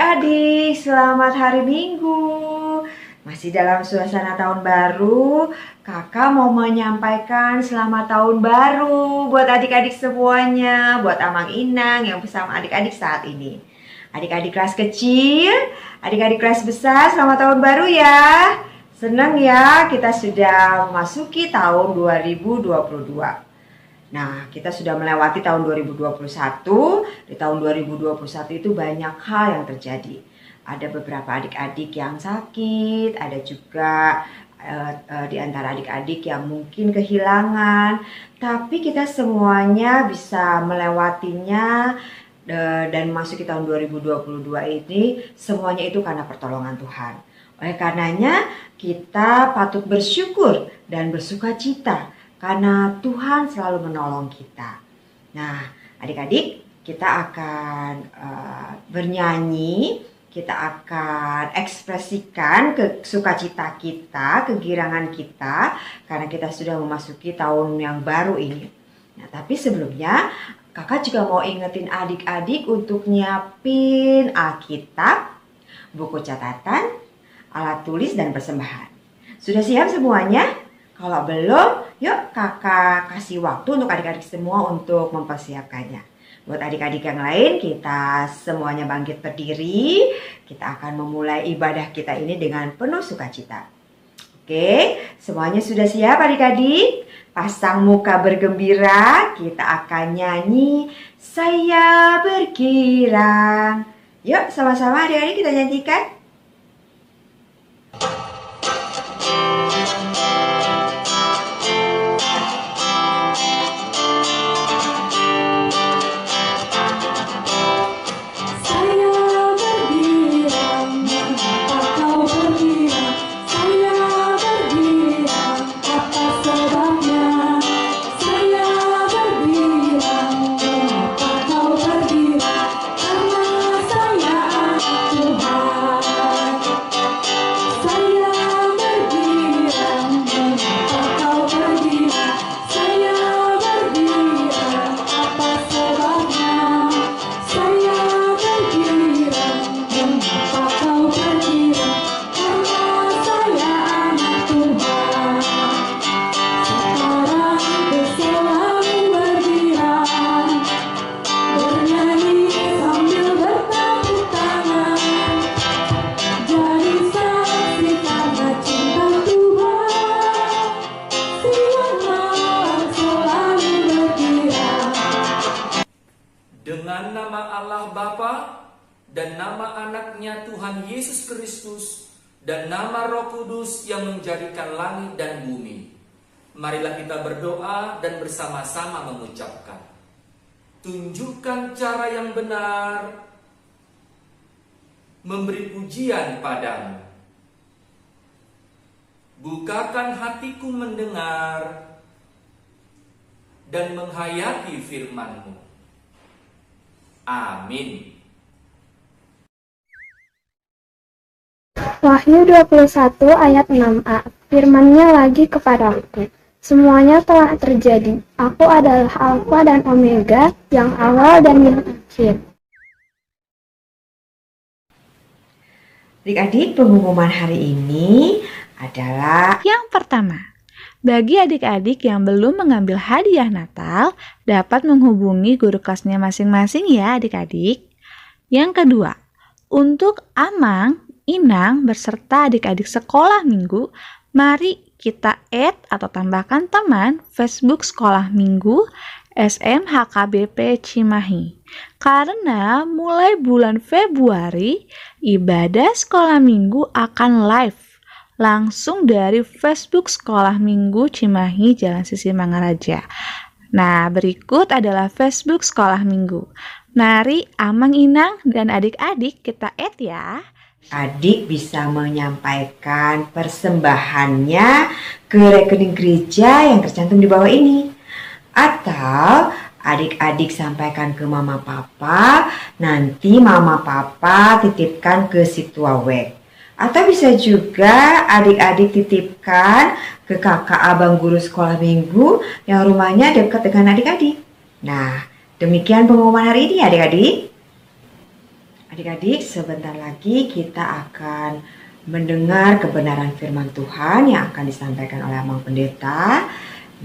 Adik-adik, selamat hari Minggu. Masih dalam suasana tahun baru, kakak mau menyampaikan selamat tahun baru buat adik-adik semuanya, buat Amang Inang yang bersama adik-adik saat ini. Adik-adik kelas kecil, adik-adik kelas besar, selamat tahun baru ya. Senang ya, kita sudah memasuki tahun 2022. Nah, kita sudah melewati tahun 2021. Di tahun 2021 itu banyak hal yang terjadi. Ada beberapa adik-adik yang sakit, ada juga di antara adik-adik yang mungkin kehilangan. Tapi kita semuanya bisa melewatinya dan masuk ke tahun 2022 ini, semuanya itu karena pertolongan Tuhan. Oleh karenanya, kita patut bersyukur dan bersukacita karena Tuhan selalu menolong kita. Nah, adik-adik, kita akan bernyanyi, kita akan ekspresikan sukacita kita, kegirangan kita, karena kita sudah memasuki tahun yang baru ini. Nah, tapi sebelumnya, kakak juga mau ingetin adik-adik untuk nyiapin Alkitab, buku catatan, alat tulis, dan persembahan. Sudah siap semuanya? Kalau belum, yuk kakak kasih waktu untuk adik-adik semua untuk mempersiapkannya. Buat adik-adik yang lain, kita semuanya bangkit berdiri. Kita akan memulai ibadah kita ini dengan penuh sukacita. Oke, semuanya sudah siap adik-adik? Pasang muka bergembira, kita akan nyanyi Saya Bergirang. Yuk sama-sama adik-adik kita nyanyikan. Dengan nama Allah Bapa dan nama anaknya Tuhan Yesus Kristus dan nama Roh Kudus yang menjadikan langit dan bumi, marilah kita berdoa dan bersama-sama mengucapkan. Tunjukkan cara yang benar memberi pujian padamu. Bukakan hatiku mendengar dan menghayati firman-Mu. Amin. Wahyu 21 ayat 6a. Firman-Nya lagi kepadaku. Semuanya telah terjadi. Aku adalah Alfa dan Omega, yang awal dan yang akhir. Adik-adik, pengumuman hari ini adalah yang pertama. Bagi adik-adik yang belum mengambil hadiah Natal, dapat menghubungi guru kelasnya masing-masing ya adik-adik. Yang kedua, untuk Amang, Inang, beserta adik-adik sekolah minggu, mari kita add atau tambahkan teman Facebook Sekolah Minggu SMHKBP Cimahi. Karena mulai bulan Februari, ibadah sekolah minggu akan live langsung dari Facebook Sekolah Minggu Cimahi Jalan Sisi Mangaraja. Nah, berikut adalah Facebook Sekolah Minggu. Mari Amang, Inang, dan adik-adik kita add ya. adik bisa menyampaikan persembahannya ke rekening gereja yang tercantum di bawah ini. Atau adik-adik sampaikan ke mama papa, nanti mama papa titipkan ke Situawek. Atau bisa juga adik-adik titipkan ke kakak abang guru sekolah minggu yang rumahnya dekat dengan adik-adik. Nah, demikian pengumuman hari ini adik-adik. Adik-adik, sebentar lagi kita akan mendengar kebenaran firman Tuhan yang akan disampaikan oleh Amang Pendeta.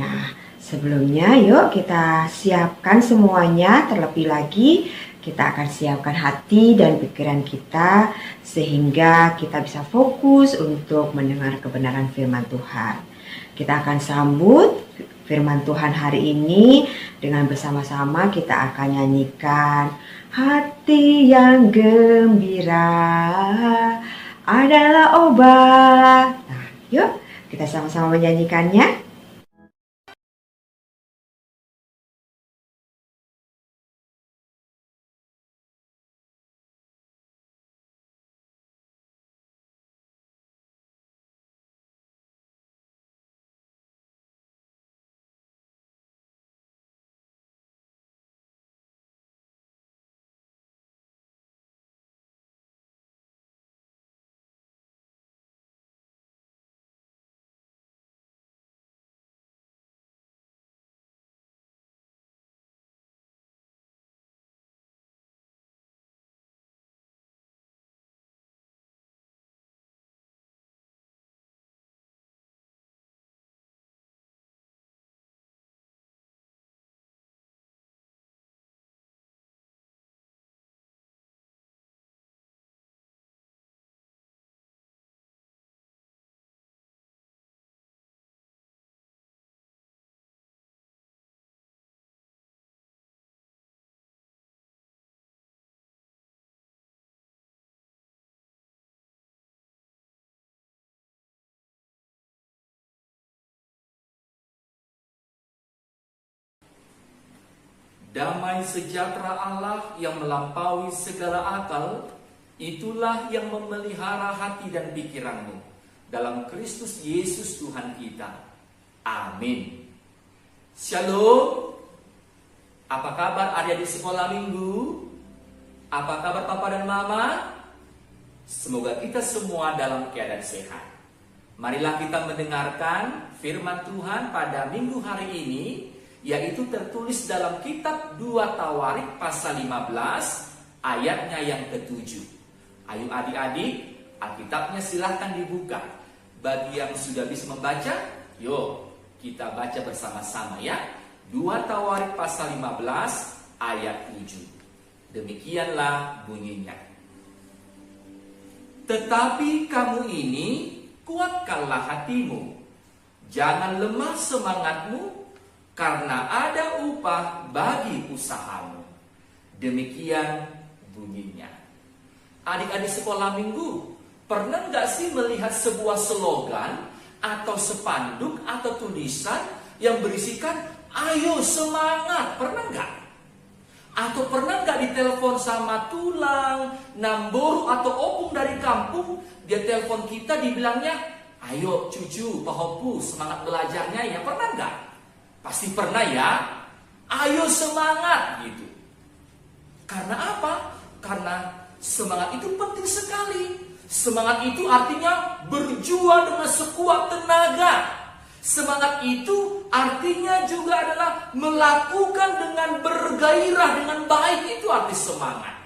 Nah, sebelumnya yuk kita siapkan semuanya. Terlebih lagi kita akan siapkan hati dan pikiran kita sehingga kita bisa fokus untuk mendengar kebenaran firman Tuhan. Kita akan sambut firman Tuhan hari ini dengan bersama-sama kita akan nyanyikan hati yang gembira adalah obat. Nah, yuk kita sama-sama menyanyikannya. Damai sejahtera Allah yang melampaui segala akal, itulah yang memelihara hati dan pikiranmu dalam Kristus Yesus Tuhan kita. Amin. Shalom. Apa kabar adik-adik sekolah minggu? Apa kabar papa dan mama? Semoga kita semua dalam keadaan sehat. Marilah kita mendengarkan firman Tuhan pada minggu hari ini, yaitu tertulis dalam kitab 2 Tawarik pasal 15 ayatnya yang ke-7. Ayo adik-adik, Alkitabnya silahkan dibuka. Bagi yang sudah bisa membaca, yuk kita baca bersama-sama ya. 2 Tawarik pasal 15 ayat 7. Demikianlah bunyinya. Tetapi kamu ini kuatkanlah hatimu, jangan lemah semangatmu, karena ada upah bagi usahamu. Demikian bunyinya. Adik-adik sekolah minggu, pernah nggak sih melihat sebuah slogan atau spanduk atau tulisan yang berisikan ayo semangat? Pernah nggak? Atau pernah nggak ditelepon sama tulang, namboru atau opung dari kampung, dia telepon kita dibilangnya, ayo cucu, pahopu semangat belajarnya ya? Pernah nggak? Pasti pernah ya. Ayo semangat gitu. Karena apa? Karena semangat itu penting sekali. Semangat itu artinya berjuang dengan sekuat tenaga. Semangat itu artinya juga adalah melakukan dengan bergairah, dengan baik. Itu arti semangat.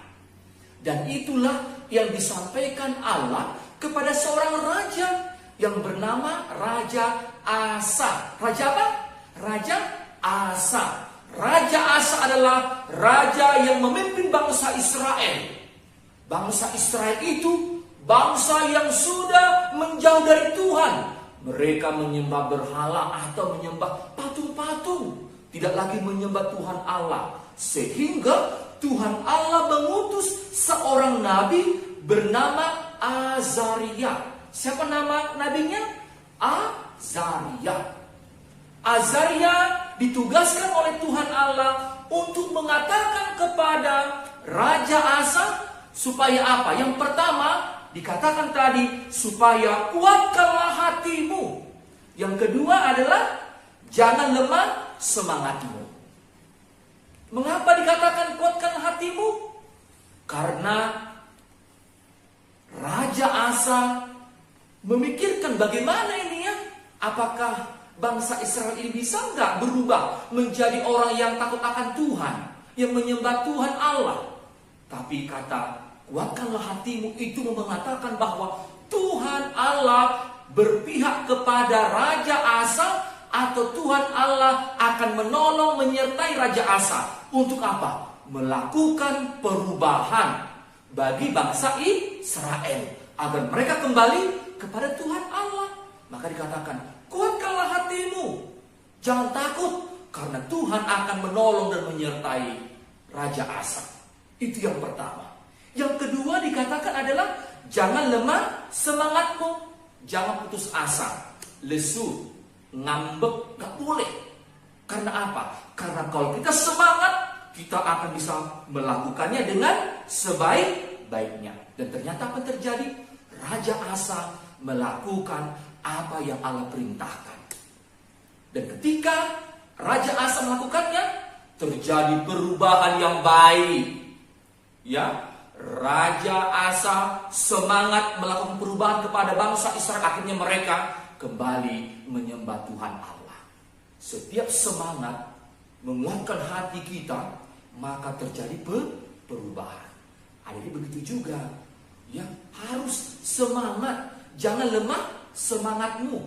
Dan itulah yang disampaikan Allah kepada seorang raja yang bernama Raja Asa. Raja apa? Raja Asa. Raja Asa adalah raja yang memimpin bangsa Israel. Bangsa Israel itu bangsa yang sudah menjauh dari Tuhan. Mereka menyembah berhala atau menyembah patung-patung, tidak lagi menyembah Tuhan Allah. Sehingga Tuhan Allah mengutus seorang nabi bernama Azaria. Siapa nama nabinya? Azaria. Azaria ditugaskan oleh Tuhan Allah untuk mengatakan kepada Raja Asa supaya apa? Yang pertama dikatakan tadi supaya kuatkanlah hatimu. Yang kedua adalah jangan lemah semangatmu. Mengapa dikatakan kuatkan hatimu? Karena Raja Asa memikirkan bagaimana ini ya? Apakah bangsa Israel ini bisa nggak berubah menjadi orang yang takut akan Tuhan, yang menyembah Tuhan Allah? Tapi kata kuatkanlah hatimu, itu mengatakan bahwa Tuhan Allah berpihak kepada Raja Asa, atau Tuhan Allah akan menolong menyertai Raja Asa. Untuk apa? Melakukan perubahan bagi bangsa Israel agar mereka kembali kepada Tuhan Allah. Maka dikatakan, kuatkanlah hatimu, jangan takut, karena Tuhan akan menolong dan menyertai Raja Asa. Itu yang pertama. Yang kedua dikatakan adalah jangan lemah semangatmu, jangan putus asa, lesu, ngambek, gak boleh. Karena apa? Karena kalau kita semangat, kita akan bisa melakukannya dengan sebaik-baiknya. Dan ternyata apa yang terjadi? Raja Asa melakukan apa yang Allah perintahkan. Dan ketika Raja Asa melakukannya, terjadi perubahan yang baik. Ya, Raja Asa semangat melakukan perubahan kepada bangsa Israel. Akhirnya mereka kembali menyembah Tuhan Allah. Setiap semangat menguatkan hati kita, maka terjadi perubahan. Adik begitu juga. Ya, harus semangat, jangan lemah semangatmu.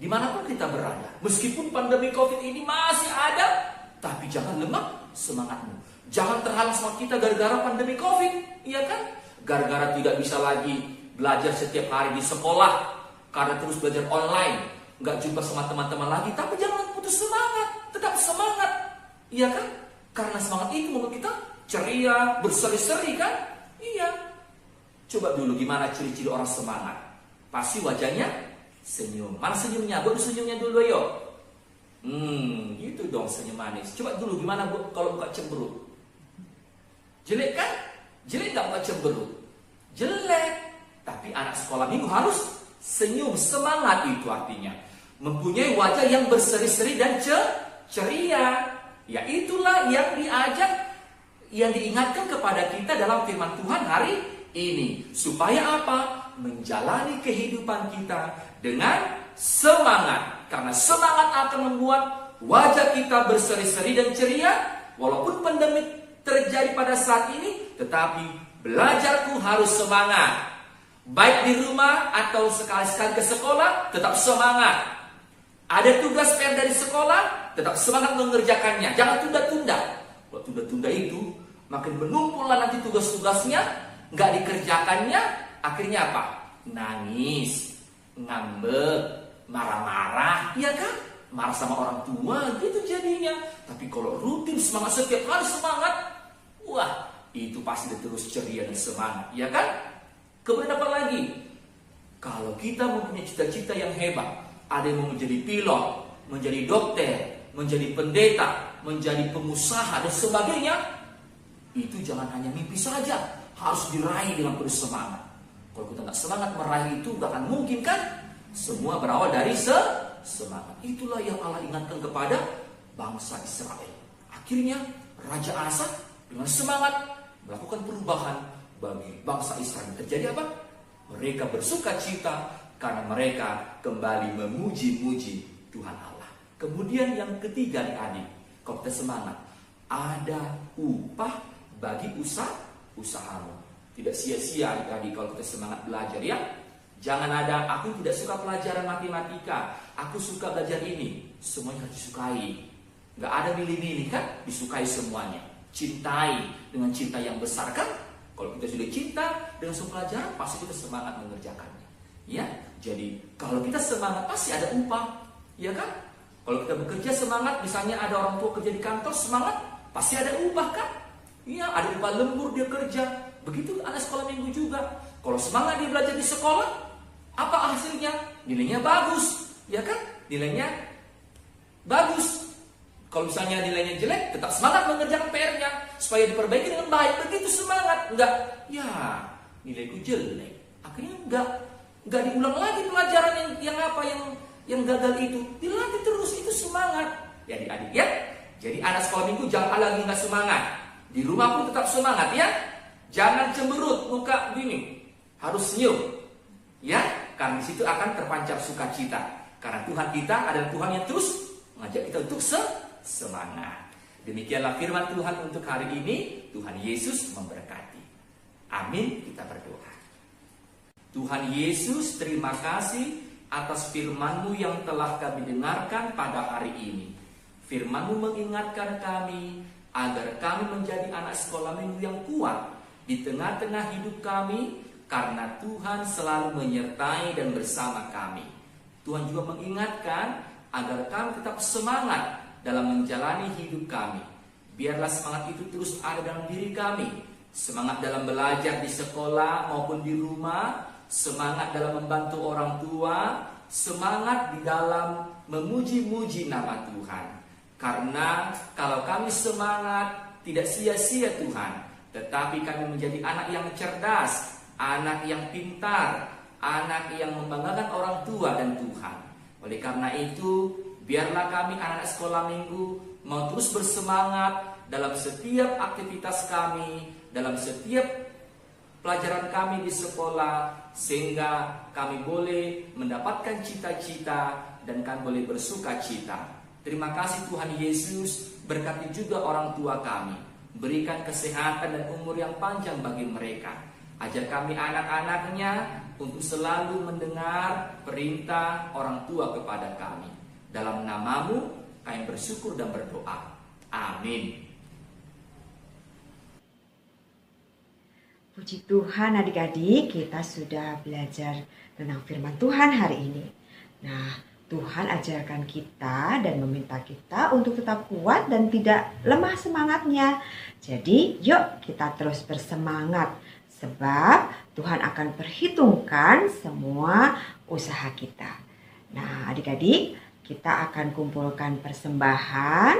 Dimanapun kita berada, meskipun pandemi COVID ini masih ada, tapi jangan lemah semangatmu. Jangan terhalang semangat kita gara-gara pandemi COVID, iya kan? Gara-gara tidak bisa lagi belajar setiap hari di sekolah, karena terus belajar online, nggak jumpa sama teman-teman lagi. Tapi jangan putus semangat, tetap semangat, iya kan? Karena semangat itu membuat kita ceria, berseri-seri kan? Iya. Coba dulu gimana ciri-ciri orang semangat? Pasti wajahnya senyum. Mana senyumnya? Buat senyumnya dulu yuk. Gitu dong senyum manis. Coba dulu gimana kalau buka cemberut? Jelek kan? Jelek gak buka cemberut? Jelek. Tapi anak sekolah minggu harus senyum, semangat itu artinya. Mempunyai wajah yang berseri-seri dan ceria. Ya itulah yang diajak, yang diingatkan kepada kita dalam firman Tuhan hari ini. Supaya apa? Menjalani kehidupan kita dengan semangat. Karena semangat akan membuat wajah kita berseri-seri dan ceria. Walaupun pandemi terjadi pada saat ini, tetapi belajarku harus semangat. Baik di rumah atau sekali-sekali ke sekolah, tetap semangat. Ada tugas PR dari sekolah, tetap semangat mengerjakannya. Jangan tunda-tunda. Kalau tunda-tunda itu, makin menumpullah nanti tugas-tugasnya, nggak dikerjakannya, akhirnya apa? Nangis, ngambek, marah-marah, iya kan? Marah sama orang tua, gitu jadinya. Tapi kalau rutin semangat, setiap hari semangat, wah, itu pasti terus ceria dan semangat, iya kan? Kemudian apa lagi? Kalau kita mempunyai cita-cita yang hebat, ada yang mau menjadi pilot, menjadi dokter, menjadi pendeta, menjadi pengusaha dan sebagainya, itu jangan hanya mimpi saja, harus diraih dengan penuh semangat. Kalau kita nggak semangat meraih itu, nggak akan mungkin kan? Semua berawal dari semangat. Itulah yang Allah ingatkan kepada bangsa Israel. Akhirnya Raja Asa dengan semangat melakukan perubahan bagi bangsa Israel. Terjadi apa? Mereka bersuka cita karena mereka kembali memuji-muji Tuhan Allah. Kemudian yang ketiga adik-adik, kalau kita semangat, ada upah bagi usahamu. Tidak sia-sia adik-adik kalau kita semangat belajar ya. Jangan ada, aku tidak suka pelajaran matematika, aku suka belajar ini. Semuanya harus disukai. Gak ada milih-milih kan? Disukai semuanya. Cintai dengan cinta yang besar kan? Kalau kita sudah cinta dengan semua pelajaran, pasti kita semangat mengerjakannya. Ya, jadi kalau kita semangat pasti ada upah, ya kan? Kalau kita bekerja semangat, misalnya ada orang tua kerja di kantor semangat, pasti ada upah kan? Iya, ada upah lembur dia kerja. Begitu anak sekolah minggu juga. Kalau semangat dia belajar di sekolah, apa hasilnya? Nilainya bagus, ya kan? Nilainya bagus. Kalau misalnya nilainya jelek, tetap semangat mengerjakan PR-nya supaya diperbaiki dengan baik. Begitu semangat, enggak, ya nilaiku jelek. Akhirnya enggak diulang lagi pelajaran yang gagal itu. Dilatih terus, itu semangat. Ya adik-adik ya. Jadi anak sekolah minggu jangan lagi enggak semangat. Di rumah pun tetap semangat ya. Jangan cemberut, muka gini. Harus senyum. Ya, karena di situ akan terpancar sukacita. Karena Tuhan kita adalah Tuhan yang terus mengajak kita untuk semangat. Demikianlah firman Tuhan untuk hari ini. Tuhan Yesus memberkati. Amin, kita berdoa. Tuhan Yesus, terima kasih atas firman-Mu yang telah kami dengarkan pada hari ini. Firman-Mu mengingatkan kami agar kami menjadi anak sekolah minggu yang kuat di tengah-tengah hidup kami, karena Tuhan selalu menyertai dan bersama kami. Tuhan juga mengingatkan agar kami tetap semangat dalam menjalani hidup kami. Biarlah semangat itu terus ada dalam diri kami. Semangat dalam belajar di sekolah maupun di rumah, semangat dalam membantu orang tua, semangat di dalam memuji-muji nama Tuhan. Karena kalau kami semangat, tidak sia-sia Tuhan, tetapi kami menjadi anak yang cerdas, anak yang pintar, anak yang membanggakan orang tua dan Tuhan. Oleh karena itu, biarlah kami anak-anak sekolah minggu mau terus bersemangat dalam setiap aktivitas kami, dalam setiap pelajaran kami di sekolah, sehingga kami boleh mendapatkan cita-cita dan kami boleh bersuka cita. Terima kasih Tuhan Yesus, berkati juga orang tua kami. Berikan kesehatan dan umur yang panjang bagi mereka. Ajar kami anak-anaknya untuk selalu mendengar perintah orang tua kepada kami. Dalam nama-Mu kami bersyukur dan berdoa. Amin. Puji Tuhan adik-adik, kita sudah belajar tentang firman Tuhan hari ini. Nah, Tuhan ajarkan kita dan meminta kita untuk tetap kuat dan tidak lemah semangatnya. Jadi yuk kita terus bersemangat, sebab Tuhan akan perhitungkan semua usaha kita. Nah adik-adik, kita akan kumpulkan persembahan.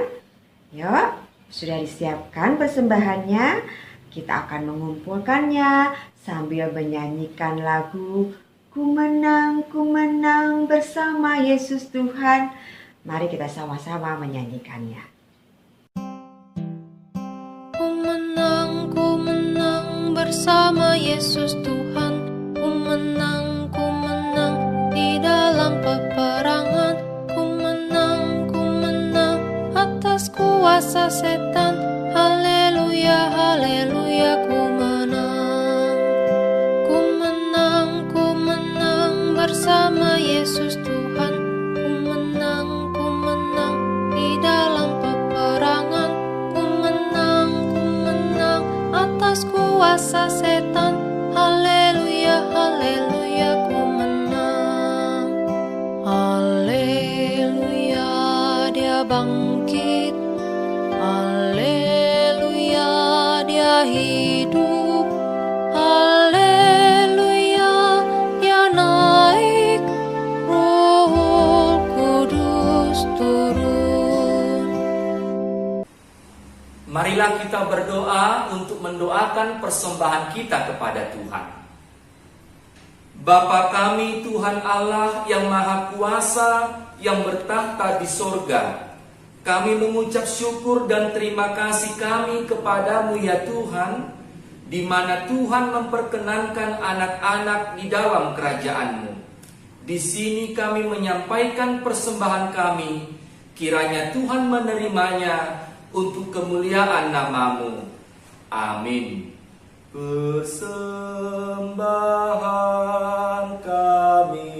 Yuk, sudah disiapkan persembahannya. Kita akan mengumpulkannya sambil menyanyikan lagu Ku menang bersama Yesus Tuhan. Mari kita sama-sama menyanyikannya. Ku menang bersama Yesus Tuhan. Ku menang di dalam peperangan. Ku menang atas kuasa setan. Haleluya, haleluya, ku menang. Bersama Yesus Tuhan, ku menang di dalam peperangan. Ku menang atas kuasa setan. Haleluya, haleluya, ku menang. Haleluya, Dia bangkit. Haleluya, Dia hidup. Haleluya, Dia naik. Roh Kudus turun. Marilah kita berdoa untuk mendoakan persembahan kita kepada Tuhan. Bapa kami Tuhan Allah yang Maha Kuasa, yang bertahta di sorga, kami mengucap syukur dan terima kasih kami kepadamu ya Tuhan, di mana Tuhan memperkenankan anak-anak di dalam kerajaan-Mu. Di sini kami menyampaikan persembahan kami, kiranya Tuhan menerimanya untuk kemuliaan nama-Mu. Amin. Persembahan kami,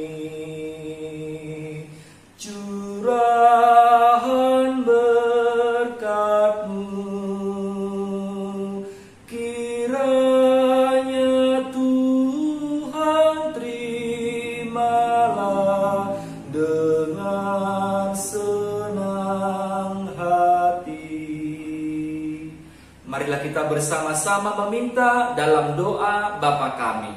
curahan berkat-Mu, kiranya Tuhan terimalah dengan senang hati. Marilah kita bersama-sama meminta dalam doa Bapa kami.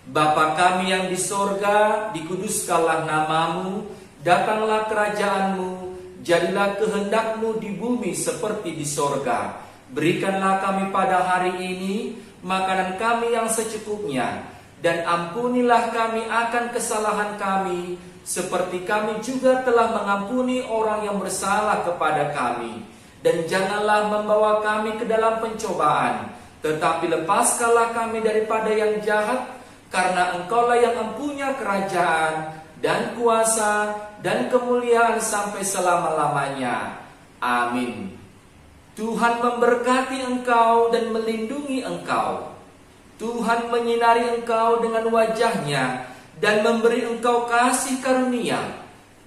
Bapa kami yang di sorga, dikuduskanlah nama-Mu, datanglah kerajaan-Mu, jadilah kehendak-Mu di bumi seperti di sorga. Berikanlah kami pada hari ini makanan kami yang secukupnya, dan ampunilah kami akan kesalahan kami, seperti kami juga telah mengampuni orang yang bersalah kepada kami. Dan janganlah membawa kami ke dalam pencobaan, tetapi lepaskanlah kami daripada yang jahat, karena Engkaulah yang mempunyai kerajaan dan kuasa dan kemuliaan sampai selama-lamanya. Amin. Tuhan memberkati engkau dan melindungi engkau. Tuhan menyinari engkau dengan wajahnya dan memberi engkau kasih karunia.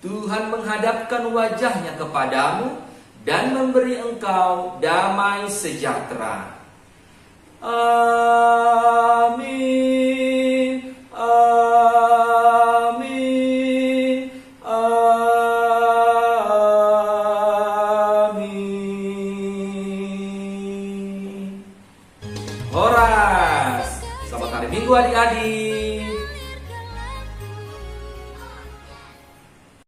Tuhan menghadapkan wajahnya kepadamu dan memberi engkau damai sejahtera. Amin. Amin. Amin. Horas. Selamat hari Minggu adik-adik.